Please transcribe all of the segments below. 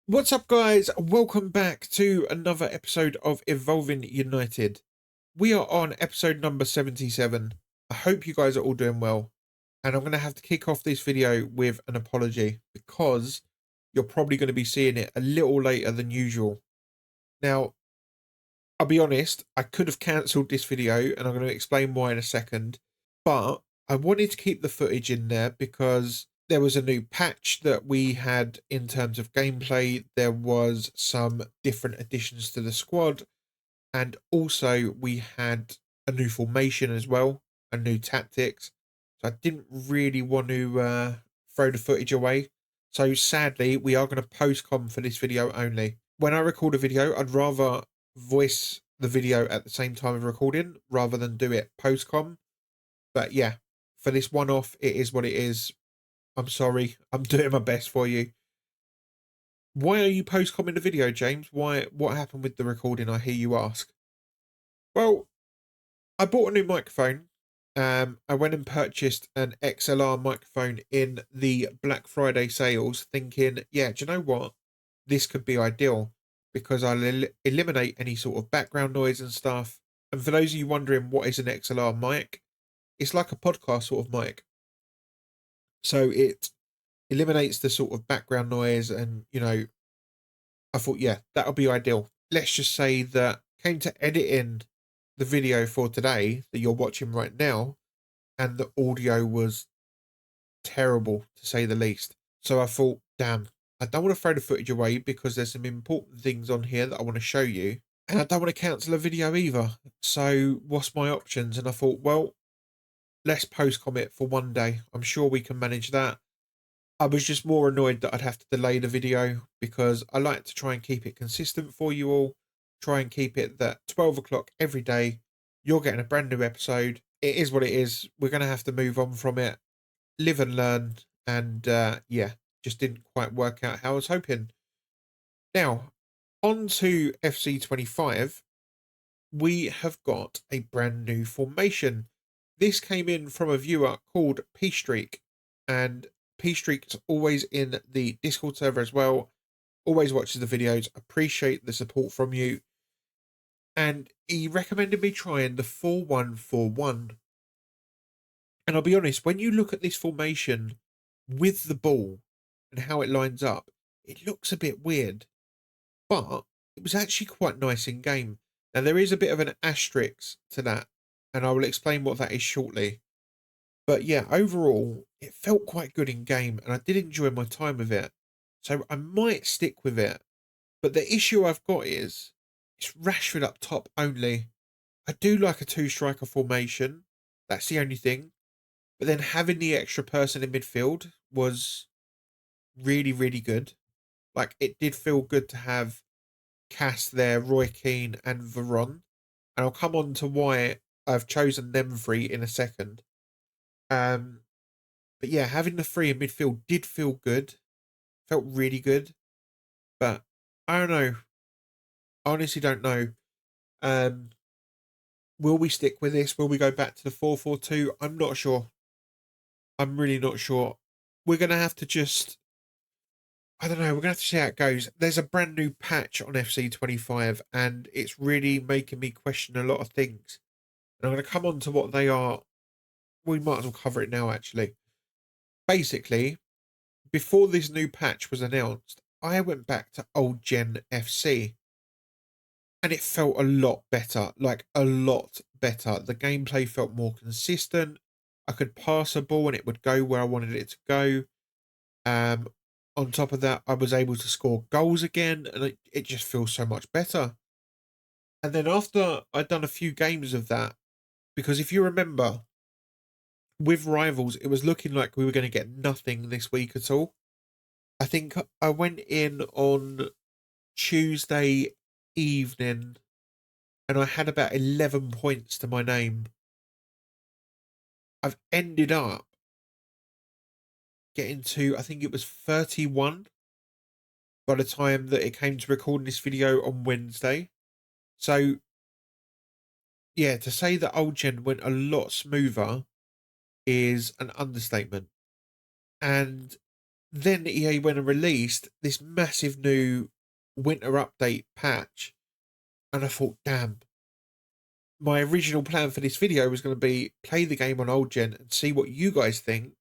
What's up, guys? Welcome back to another episode of Evolving United. We are on episode number 77. I hope you guys are all doing well. And I'm going to have to kick off this video with an apology because you're probably going to be seeing it a little later than usual. Now, I'll be honest, I could have cancelled this video and I'm going to explain why in a second. But I wanted to keep the footage in there because there was a new patch that we had in terms of gameplay. There was some different additions to the squad, and also we had a new formation as well, a new tactics. So I didn't really want to throw the footage away. So sadly, we are going to post-com for this video only. When I record a video, I'd rather voice the video at the same time of recording rather than do it post-com. But yeah, for this one-off, it is what it is. I'm sorry. I'm doing my best for you. Why are you post-comming the video, James? What happened with the recording, I hear you ask? Well, I bought a new microphone. I went and purchased an XLR microphone in the Black Friday sales, thinking, yeah, do you know what? This could be ideal because I'll eliminate any sort of background noise and stuff. And for those of you wondering what is an XLR mic, it's like a podcast sort of mic. So it eliminates the sort of background noise, and I thought, yeah, that'll be ideal. Let's just say that came to editing the video for today that you're watching right now, and the audio was terrible to say the least. So I thought, damn, I don't want to throw the footage away because there's some important things on here that I want to show you, and I don't want to cancel a video either. So what's my options? And I thought, well, let's post-com it for one day. I'm sure we can manage that. I was just more annoyed that I'd have to delay the video because I like to try and keep it consistent for you all. Try and keep it that 12 o'clock every day, you're getting a brand new episode. It is what it is. We're going to have to move on from it, live and learn. And yeah, just didn't quite work out how I was hoping. Now, on to FC25, we have got a brand new formation. This came in from a viewer called P Streak, and P Streak's always in the Discord server as well, always watches the videos. Appreciate the support from you. And he recommended me trying the 4-1-4-1. And I'll be honest, when you look at this formation with the ball and how it lines up, it looks a bit weird, but it was actually quite nice in game. Now, there is a bit of an asterisk to that, and I will explain what that is shortly. But yeah, overall, it felt quite good in game, and I did enjoy my time with it. So I might stick with it. But the issue I've got is, it's Rashford up top only. I do like a two-striker formation. That's the only thing. But then having the extra person in midfield was really, really good. Like, it did feel good to have Cass there, Roy Keane, and Veron. And I'll come on to why I've chosen them three in a second. But yeah, having the three in midfield did feel good. Felt really good. But I don't know. I honestly don't know. Will we stick with this? Will we go back to the 4-4-2? I'm not sure. I'm really not sure. We're going to have to just, I don't know, we're going to have to see how it goes. There's a brand new patch on FC25, and it's really making me question a lot of things. And I'm going to come on to what they are. We might as well cover it now, actually. Basically, before this new patch was announced, I went back to old Gen FC, and it felt a lot better, like a lot better. The gameplay felt more consistent. I could pass a ball and it would go where I wanted it to go. On top of that, I was able to score goals again, and it just feels so much better. And then after I'd done a few games of that, because if you remember, with Rivals, it was looking like we were going to get nothing this week at all. I think I went in on Tuesday evening and I had about 11 points to my name. I've ended up getting to, I think it was 31 by the time that it came to recording this video on Wednesday. So yeah, to say that old gen went a lot smoother is an understatement. And then EA went and released this massive new winter update patch, and I thought, damn, my original plan for this video was going to be play the game on old gen and see what you guys think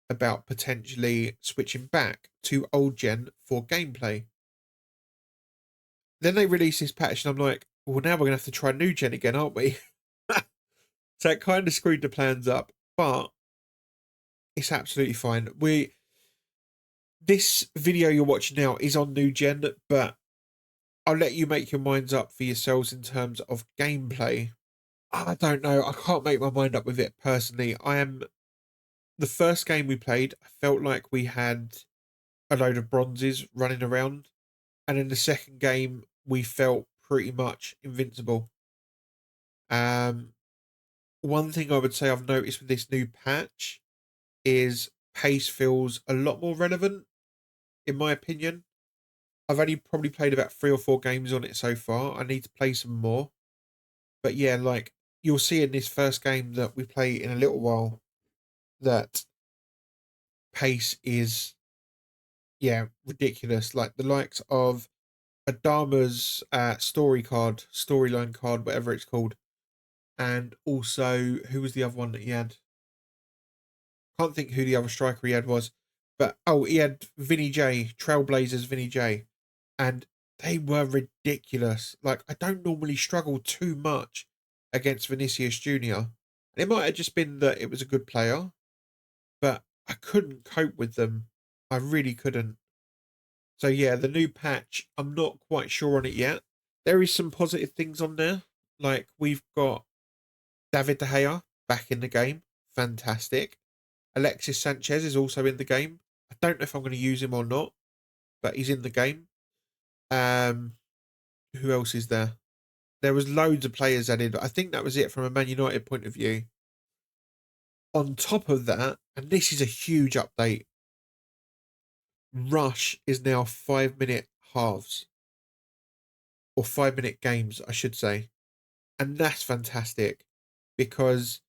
about potentially switching back to old gen for gameplay. Then they released this patch and I'm like, well, now we're going to have to try new gen again, aren't we? So it kind of screwed the plans up, but it's absolutely fine. This video you're watching now is on new gen, but I'll let you make your minds up for yourselves in terms of gameplay. I don't know. I can't make my mind up with it personally. The first game we played, I felt like we had a load of bronzes running around. And in the second game, we felt pretty much invincible. One thing I would say I've noticed with this new patch is pace feels a lot more relevant, in my opinion. I've only probably played about 3 or 4 games on it so far. I need to play some more. But yeah, like you'll see in this first game that we play in a little while that pace is, yeah, ridiculous. Like the likes of Adama's storyline card, whatever it's called. And also, who was the other one that he had? Can't think who the other striker he had was. But, oh, he had Vinny J, Trailblazers Vinny J. And they were ridiculous. Like, I don't normally struggle too much against Vinicius Jr. It might have just been that it was a good player, but I couldn't cope with them. I really couldn't. So yeah, the new patch, I'm not quite sure on it yet. There is some positive things on there. Like we've got David De Gea back in the game. Fantastic. Alexis Sanchez is also in the game. I don't know if I'm going to use him or not, but he's in the game. Who else is there? There was loads of players added, but I think that was it from a Man United point of view. On top of that, and this is a huge update, Rush is now 5-minute halves. Or 5-minute games, I should say. And that's fantastic because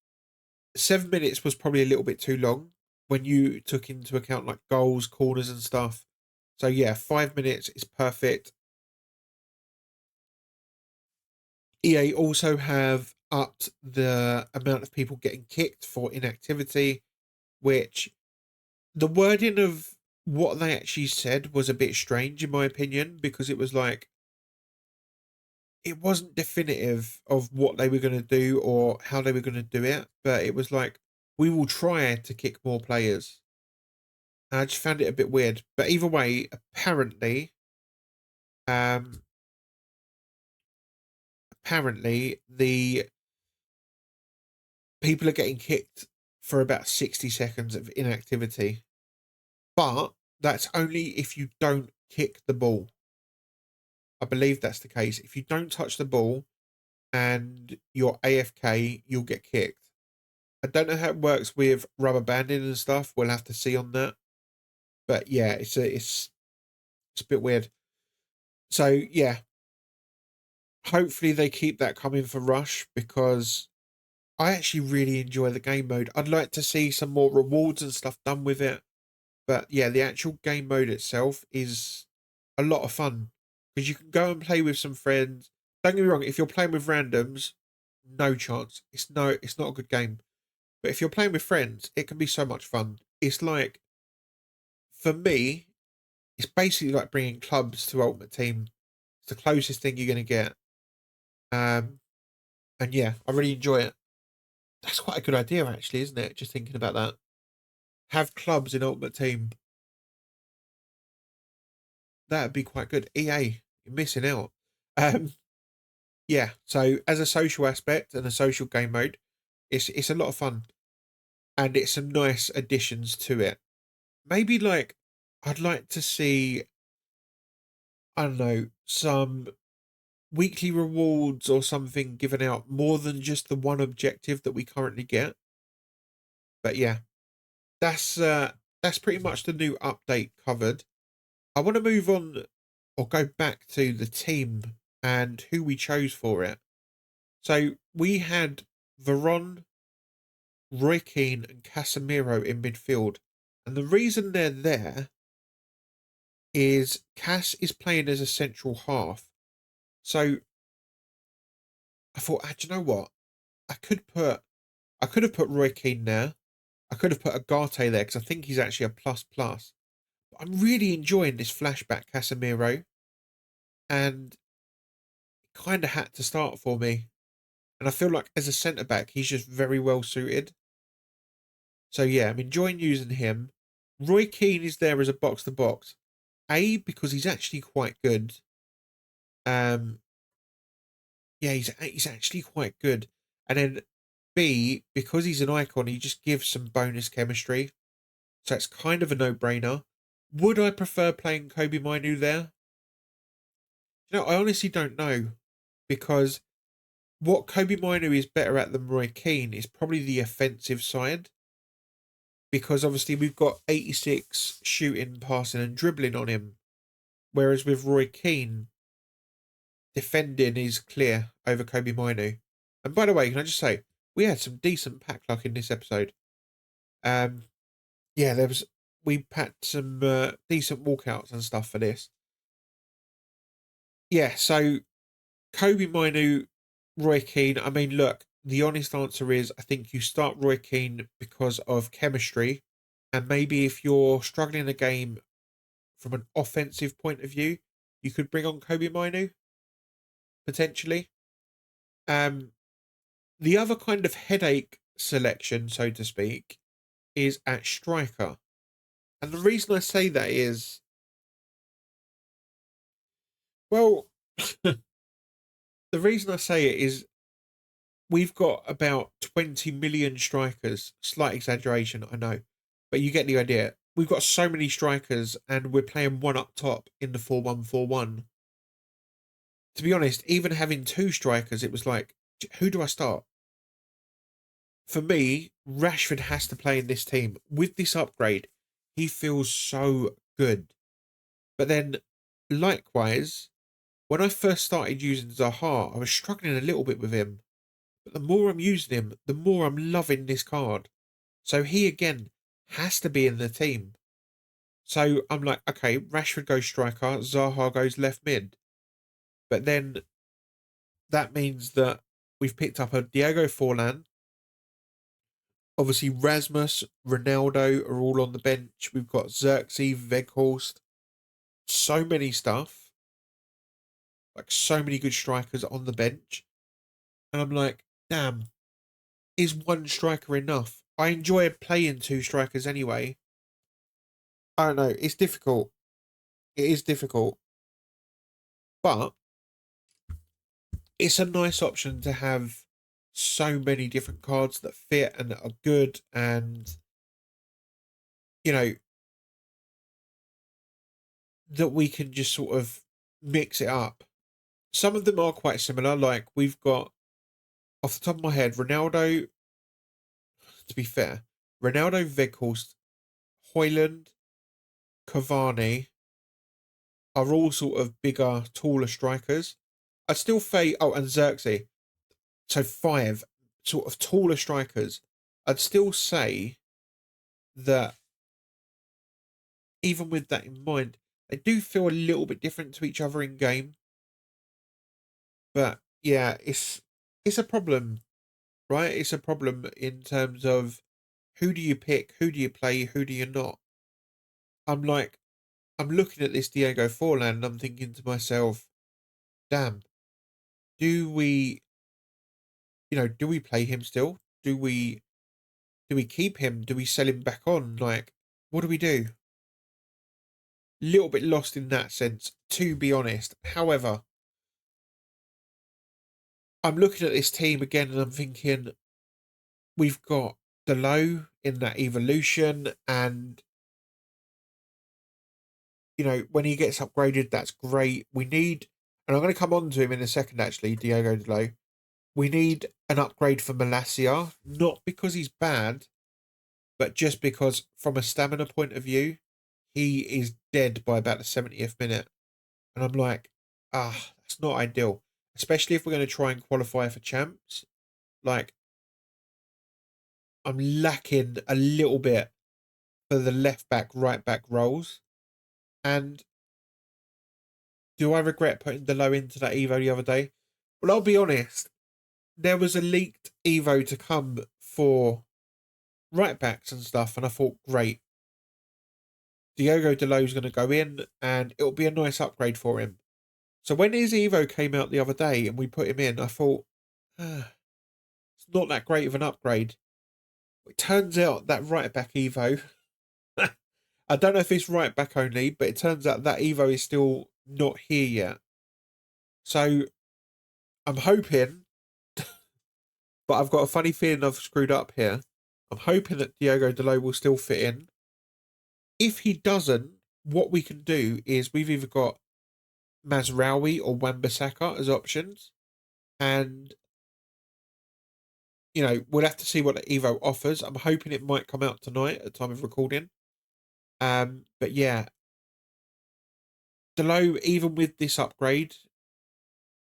7 minutes was probably a little bit too long when you took into account like goals, corners, and stuff. So yeah, 5 minutes is perfect. EA also have upped the amount of people getting kicked for inactivity, which the wording of what they actually said was a bit strange in my opinion, because it was like, it wasn't definitive of what they were going to do or how they were going to do it, but it was like, we will try to kick more players. And I just found it a bit weird. But either way, apparently the people are getting kicked for about 60 seconds of inactivity. But that's only if you don't kick the ball. I believe that's the case. If you don't touch the ball and you're AFK, you'll get kicked. I don't know how it works with rubber banding and stuff. We'll have to see on that. But yeah, it's a bit weird. So yeah, hopefully they keep that coming for Rush, because I actually really enjoy the game mode. I'd like to see some more rewards and stuff done with it. But yeah, the actual game mode itself is a lot of fun because you can go and play with some friends. Don't get me wrong, if you're playing with randoms, no chance. It's not a good game. But if you're playing with friends, it can be so much fun. It's like, for me, it's basically like bringing clubs to Ultimate Team. It's the closest thing you're going to get. And yeah, I really enjoy it. That's quite a good idea, actually, isn't it? Just thinking about that. Have clubs in Ultimate Team. That'd be quite good. EA, you're missing out. Yeah, so as a social aspect and a social game mode, it's a lot of fun. And it's some nice additions to it. Maybe like, I'd like to see, I don't know, some weekly rewards or something given out more than just the one objective that we currently get. But yeah, that's pretty much the new update covered. I want to move on or go back to the team and who we chose for it. So we had Veron, Roy Keane, and Casemiro in midfield. And the reason they're there is Cass is playing as a central half. So I thought, do you know what? I could have put Roy Keane there. I could have put Agate there because I think he's actually a plus plus. But I'm really enjoying this flashback Casemiro, and it kind of had to start for me. And I feel like as a centre back, he's just very well suited. So yeah, I'm enjoying using him. Roy Keane is there as a box to box. A, because he's actually quite good. Um, yeah, he's actually quite good. And then B, because he's an icon, he just gives some bonus chemistry. So it's kind of a no-brainer. Would I prefer playing Kobe Mainu there? I honestly don't know. Because what Kobe Mainu is better at than Roy Keane is probably the offensive side. Because obviously we've got 86 shooting, passing and dribbling on him. Whereas with Roy Keane, defending is clear over Kobe Mainu. And by the way, can I just say, we had some decent pack luck in this episode. Yeah, we packed some decent walkouts and stuff for this. Yeah, so Kobe Mainu, Roy Keane. I mean, look, the honest answer is I think you start Roy Keane because of chemistry. And maybe if you're struggling a game from an offensive point of view, you could bring on Kobe Mainu, potentially. The other kind of headache selection, so to speak, is at striker. And the reason I say that is, well, the reason I say it is we've got about 20 million strikers. Slight exaggeration, I know. But you get the idea. We've got so many strikers and we're playing one up top in the 4-1-4-1. To be honest, even having two strikers, it was like, who do I start? For me, Rashford has to play in this team. With this upgrade, he feels so good. But then, likewise, when I first started using Zaha, I was struggling a little bit with him. But the more I'm using him, the more I'm loving this card. So he, again, has to be in the team. So I'm like, okay, Rashford goes striker, Zaha goes left mid. But then that means that we've picked up a Diego Forlan. Obviously, Rasmus, Ronaldo are all on the bench. We've got Xerxes, Weghorst. So many stuff. Like, so many good strikers on the bench. And I'm like, damn, is one striker enough? I enjoy playing two strikers anyway. I don't know. It's difficult. It is difficult. But it's a nice option to have so many different cards that fit and that are good and, you know, that we can just sort of mix it up. Some of them are quite similar. Like we've got, off the top of my head, Ronaldo, to be fair, Ronaldo, Weghorst, Hoyland, Cavani are all sort of bigger, taller strikers. I'd still say, oh, and Xerxes. So 5 sort of taller strikers. I'd still say that even with that in mind, they do feel a little bit different to each other in game. But yeah, it's a problem, right? It's a problem in terms of who do you pick, who do you play, who do you not? I'm like, I'm looking at this Diego Forlan and I'm thinking to myself, damn, do we, do we play him still? Do we keep him? Do we sell him back on? Like, what do we do? Little bit lost in that sense, to be honest. However, I'm looking at this team again and I'm thinking we've got Delo in that evolution, and when he gets upgraded, that's great. We need, and I'm going to come on to him in a second. Actually, Diego Delo, we need an upgrade for Malacia, not because he's bad, but just because from a stamina point of view, he is dead by about the 70th minute. And I'm like, that's not ideal. Especially if we're going to try and qualify for champs. Like, I'm lacking a little bit for the left back, right back roles. And Do I regret putting Delo into that Evo the other day? Well, I'll be honest. There was a leaked Evo to come for right backs and stuff, and I thought, great, Diogo Delo's going to go in, and it'll be a nice upgrade for him. So when his Evo came out the other day and we put him in, I thought, it's not that great of an upgrade. It turns out that right back Evo, I don't know if it's right back only, but it turns out that Evo is still not here yet. So I'm hoping, but I've got a funny feeling I've screwed up here. I'm hoping that Diogo Delo will still fit in. If he doesn't, what we can do is we've either got Mazraoui or Wan-Bissaka as options. And, you know, we'll have to see what the Evo offers. I'm hoping it might come out tonight at the time of recording. But yeah, Delo, even with this upgrade,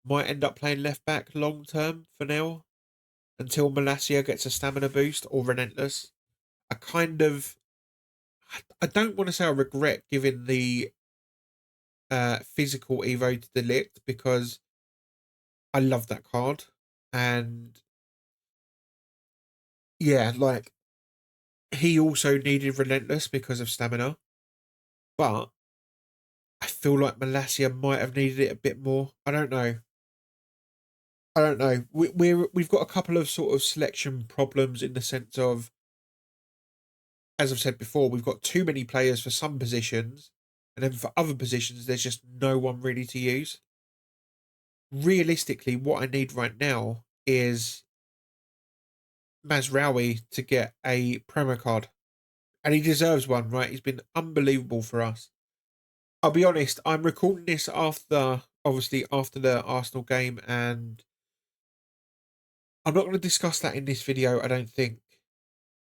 might end up playing left back long term for now until Malacia gets a stamina boost or Relentless. I don't want to say I regret giving the physical Evo to De Ligt because I love that card. And yeah, like he also needed Relentless because of stamina. But I feel like Malacia might have needed it a bit more. I don't know. We've got a couple of sort of selection problems in the sense of, as I've said before, we've got too many players for some positions, and then for other positions, there's just no one really to use. Realistically, what I need right now is Mazraoui to get a promo card, and he deserves one, right? He's been unbelievable for us. I'll be honest, I'm recording this obviously after the Arsenal game, and I'm not going to discuss that in this video, I don't think,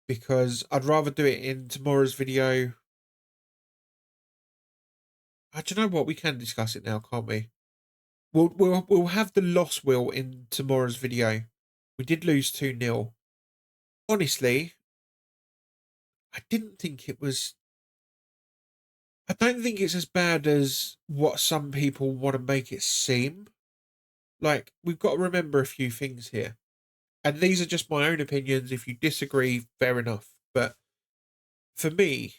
because I'd rather do it in tomorrow's video. Do you know what? We can discuss it now, can't we? We'll have the loss wheel in tomorrow's video. We did lose 2-0. Honestly, I didn't think it was. I don't think it's as bad as what some people want to make it seem. Like, we've got to remember a few things here. And these are just my own opinions. If you disagree, fair enough. But for me,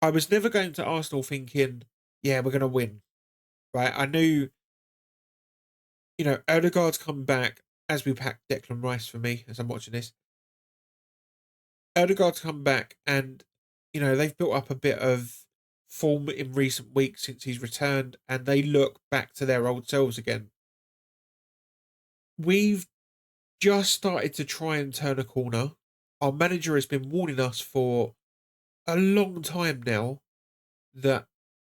I was never going to Arsenal thinking, yeah, we're going to win. Right? I knew, you know, Odegaard's come back as we pack Declan Rice for me as I'm watching this. Odegaard's come back and, you know, they've built up a bit of form in recent weeks since he's returned and they look back to their old selves again. We've just started to try and turn a corner. Our manager has been warning us for a long time now that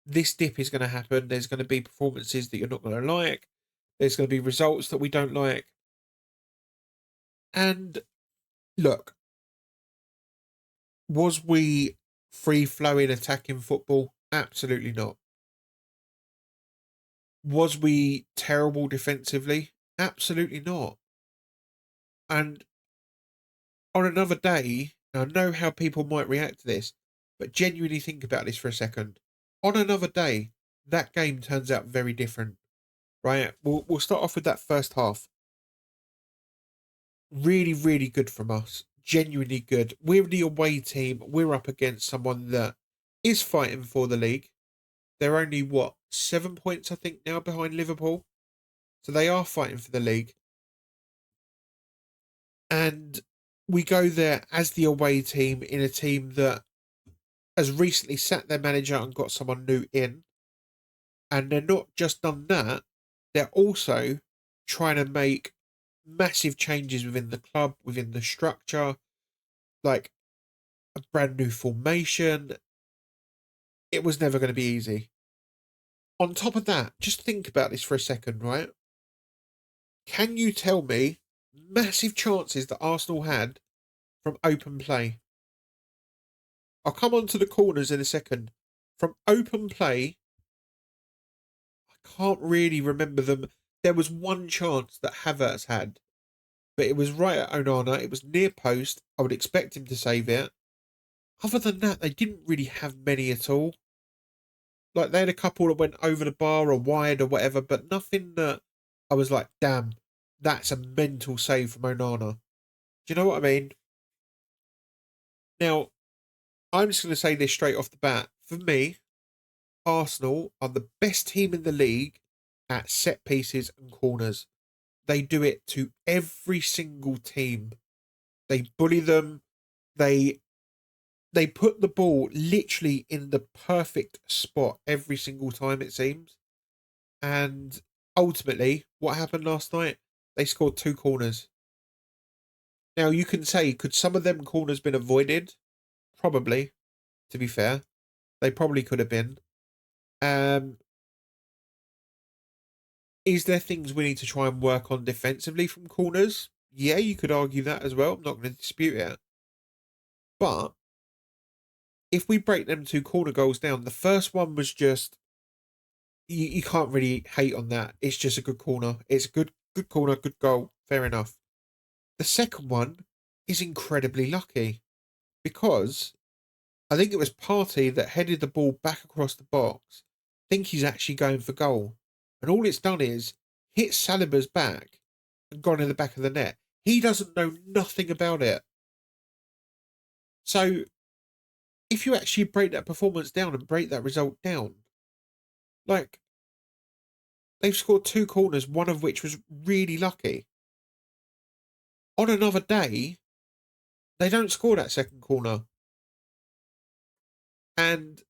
this dip is going to happen. There's going to be performances that you're not going to like. There's going to be results that we don't like. And look, was we free-flowing attacking football? Absolutely not. Was we terrible defensively? Absolutely not. And on another day, I know how people might react to this, but genuinely think about this for a second. On another day, that game turns out very different, right? We'll start off with that first half. Really, really good from us. Genuinely good. We're the away team. We're up against someone that is fighting for the league. They're only, 7 points, I think, now behind Liverpool. So they are fighting for the league. And we go there as the away team in a team that has recently sacked their manager and got someone new in. And they're not just done that, they're also trying to make massive changes within the club, within the structure, like a brand new formation. It was never going to be easy. On top of that, just think about this for a second, right? Can you tell me massive chances that Arsenal had from open play? I'll come on to the corners in a second. From open play, I can't really remember them. There was one chance that Havertz had, but it was right at Onana. It was near post. I would expect him to save it. Other than that, they didn't really have many at all. Like, they had a couple that went over the bar or wide or whatever, but nothing that I was like, damn, that's a mental save from Onana. Do you know what I mean? Now, I'm just going to say this straight off the bat. For me, Arsenal are the best team in the league at set pieces and corners. They do it to every single team. They bully them. They put the ball literally in the perfect spot every single time, it seems. And ultimately, what happened last night? They scored 2 corners. Now, you can say, could some of them corners been avoided? Probably, to be fair. They probably could have been. Um, is there things we need to try and work on defensively from corners? Yeah, you could argue that as well. I'm not going to dispute it. But if we break them 2 corner goals down, the first one was just, you can't really hate on that. It's just a good corner. It's a good corner, good goal. Fair enough. The second one is incredibly lucky because I think it was Partey that headed the ball back across the box. I think he's actually going for goal. And all it's done is hit Saliba's back and gone in the back of the net. He doesn't know nothing about it. So if you actually break that performance down and break that result down, like, they've scored 2 corners, one of which was really lucky. On another day, they don't score that second corner. And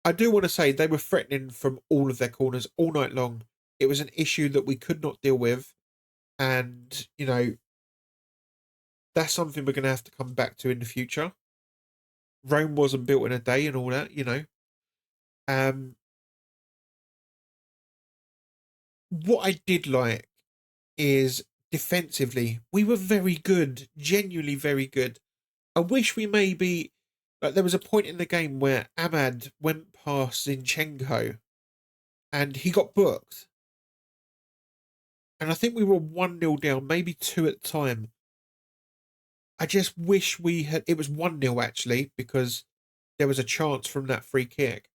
I do want to say they were threatening from all of their corners all night long. It was an issue that we could not deal with. And, you know, that's something we're going to have to come back to in the future. Rome wasn't built in a day and all that, you know. What I did like is defensively, we were very good, genuinely very good. I wish we maybe, like, there was a point in the game where Ahmad went past Zinchenko and he got booked. And I think we were 1-0 down, maybe 2 at the time. I just wish we had, it was 1-0 actually, because there was a chance from that free kick.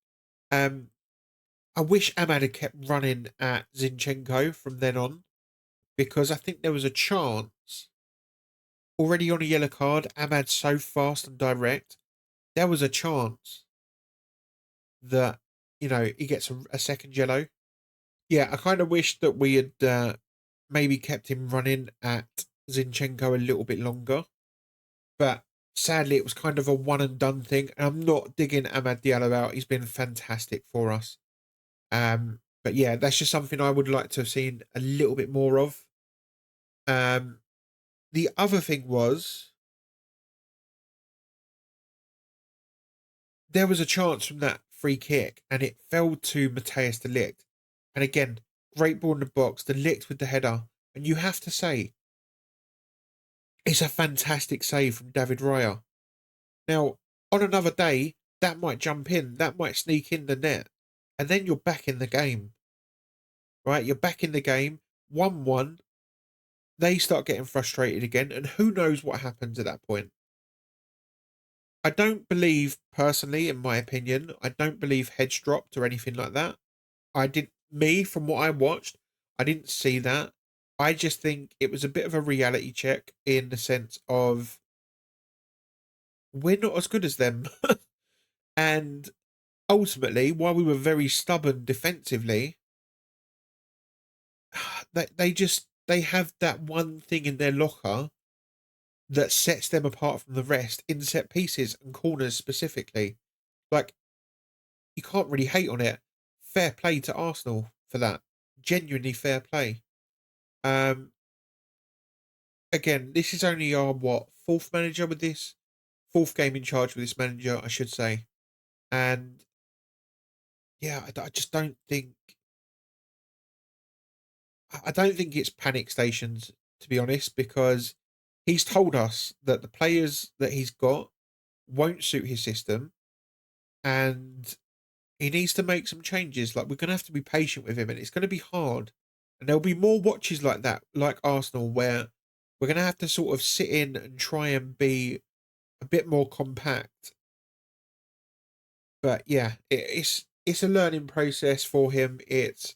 I wish Ahmad had kept running at Zinchenko from then on, because I think there was a chance, already on a yellow card, Ahmad's so fast and direct, there was a chance that, you know, he gets a second yellow. Yeah, I kind of wish that we had maybe kept him running at Zinchenko a little bit longer. But sadly, it was kind of a one and done thing. And I'm not digging Amad Diallo out. He's been fantastic for us. But yeah, that's just something I would like to have seen a little bit more of. The other thing was, there was a chance from that free kick and it fell to Matthias de Ligt. And again, great ball in the box, de Ligt with the header. And you have to say, it's a fantastic save from David Raya. Now, on another day, that might jump in, that might sneak in the net. And then you're back in the game. Right? You're back in the game, 1-1. They start getting frustrated again. And who knows what happens at that point. I don't believe, personally, in my opinion, I don't believe heads dropped or anything like that. From what I watched, I didn't see that. I just think it was a bit of a reality check in the sense of, we're not as good as them. And ultimately, while we were very stubborn defensively, they have that one thing in their locker that sets them apart from the rest in set pieces and corners specifically. Like, you can't really hate on it. Fair play to Arsenal for that. Genuinely fair play. Again, this is only our, fourth manager with this? Fourth game in charge with this manager, I should say. And yeah, I just don't think, it's panic stations, to be honest, because he's told us that the players that he's got won't suit his system and he needs to make some changes. Like, we're going to have to be patient with him and it's going to be hard. And there'll be more watches like that, like Arsenal, where we're going to have to sort of sit in and try and be a bit more compact. But yeah, it's a learning process for him. It's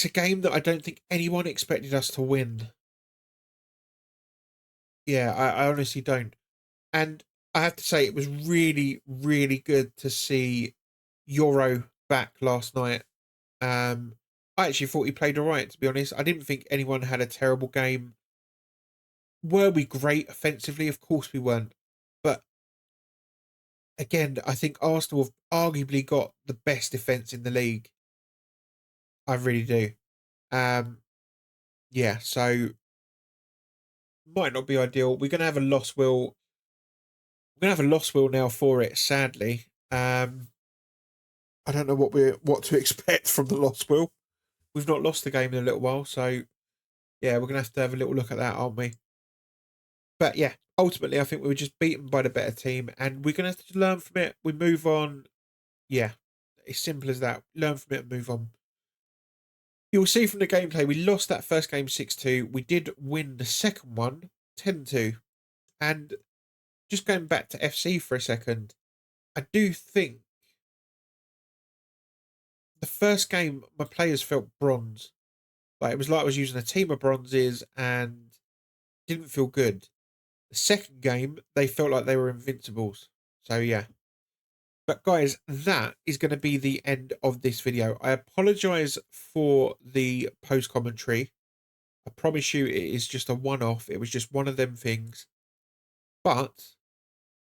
a game that I don't think anyone expected us to win. Yeah, I honestly don't. And I have to say, it was really, really good to see Euro back last night. I actually thought he played all right, to be honest. I didn't think anyone had a terrible game. Were we great offensively? Of course we weren't. But again, I think Arsenal have arguably got the best defence in the league. I really do. Um, yeah, so might not be ideal. We're gonna have a loss will. We're gonna have a loss will now for it, sadly. I don't know what to expect from the loss will. We've not lost the game in a little while, so yeah, we're gonna have to have a little look at that, aren't we? But yeah, ultimately, I think we were just beaten by the better team, and we're gonna have to learn from it. We move on. Yeah, it's simple as that. Learn from it and move on. You'll see from the gameplay, we lost that first game 6-2. We did win the second one 10-2. And just going back to FC for a second, I do think the first game my players felt bronze. Like it was like I was using a team of bronzes and didn't feel good. The second game, they felt like they were invincibles. So yeah. But guys, that is going to be the end of this video. I apologise for the post commentary. I promise you it is just a one-off. It was just one of them things. But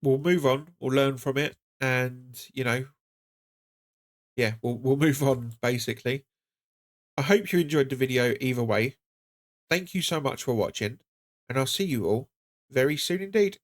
we'll move on. We'll learn from it. And, yeah, we'll move on, basically. I hope you enjoyed the video either way. Thank you so much for watching. And I'll see you all very soon indeed.